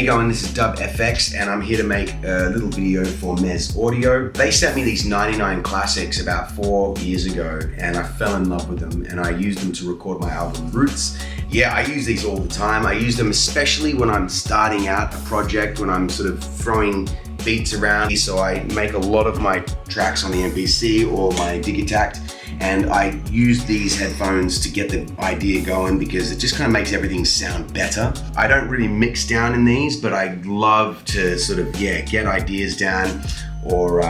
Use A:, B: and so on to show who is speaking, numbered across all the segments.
A: you going? This is Dub FX and I'm here to make a little video for Meze Audio. They sent me these 99 classics about 4 years ago and I fell in love with them and I used them to record my album Roots. Yeah, I use these all the time. I use them especially when I'm starting out a project, when I'm sort of throwing beats around. So I make a lot of my tracks on the MPC or my Digitact, and I use these headphones to get the idea going because it just kind of makes everything sound better. I don't really mix down in these, but I love to sort of, get ideas down or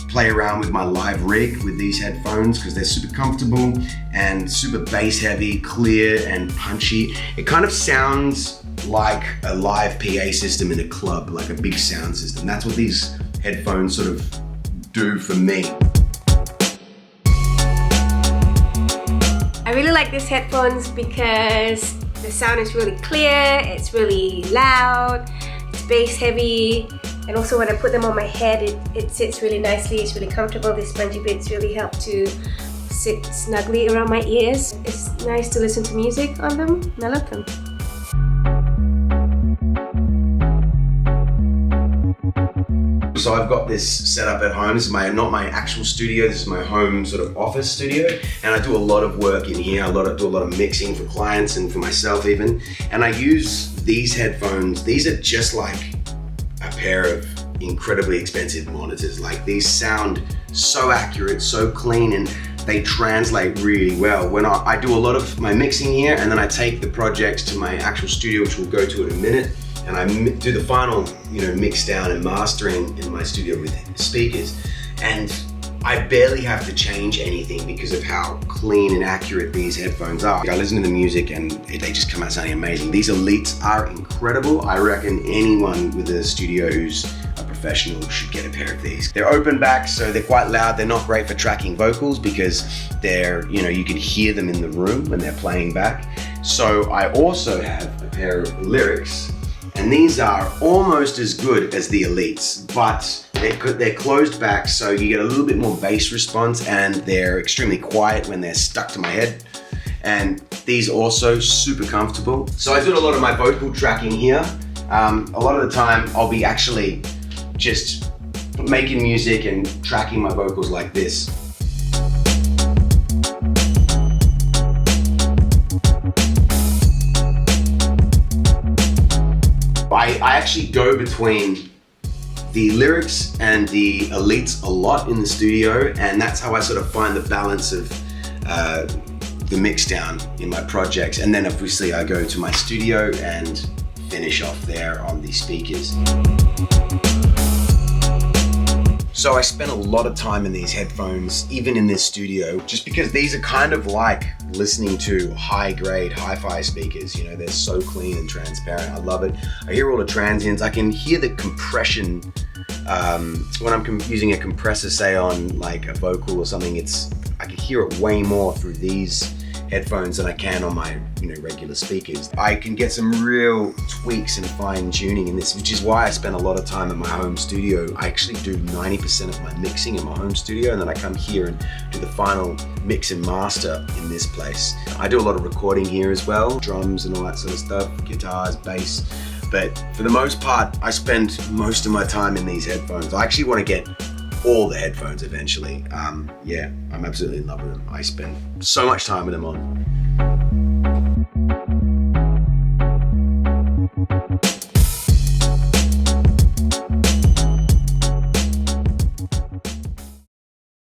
A: play around with my live rig with these headphones because they're super comfortable and super bass heavy, clear and punchy. It kind of sounds like a live PA system in a club, like a big sound system. That's what these headphones sort of do for me.
B: I really like these headphones because the sound is really clear, it's really loud, it's bass heavy, and also when I put them on my head, it sits really nicely, it's really comfortable. These spongy bits really help to sit snugly around my ears. It's nice to listen to music on them, and I love them.
A: So I've got this set up at home. This is not my actual studio, this is my home sort of office studio. And I do a lot of work in here. Do a lot of mixing for clients and for myself even. And I use these headphones. These are just like a pair of incredibly expensive monitors. Like these sound so accurate, so clean, and they translate really well. When I do a lot of my mixing here, and then I take the projects to my actual studio, which we'll go to in a minute. And I do the final, mix down and mastering in my studio with speakers. And I barely have to change anything because of how clean and accurate these headphones are. I listen to the music and they just come out sounding amazing. These Elites are incredible. I reckon anyone with a studio who's a professional should get a pair of these. They're open back, so they're quite loud. They're not great for tracking vocals because they're, you can hear them in the room when they're playing back. So I also have a pair of Lyrics. And these are almost as good as the Elites, but they're closed back, so you get a little bit more bass response, and they're extremely quiet when they're stuck to my head. And these also super comfortable. So I do a lot of my vocal tracking here. A lot of the time I'll be actually just making music and tracking my vocals like this. I actually go between the Lyrics and the Elites a lot in the studio, and that's how I sort of find the balance of the mix down in my projects. And then obviously I go to my studio and finish off there on the speakers. So I spent a lot of time in these headphones, even in this studio, just because these are kind of like listening to high-grade hi-fi speakers. They're so clean and transparent. I love it. I hear all the transients. I can hear the compression when I'm using a compressor, say on like a vocal or something. I can hear it way more through these headphones than I can on my regular speakers. I can get some real tweaks and fine tuning in this, which is why I spend a lot of time at my home studio. I actually do 90% of my mixing in my home studio, and then I come here and do the final mix and master in this place. I do a lot of recording here as well, drums and all that sort of stuff, guitars, bass. But for the most part, I spend most of my time in these headphones. I actually want to get all the headphones eventually. I'm absolutely in love with them. I spend so much time with them on.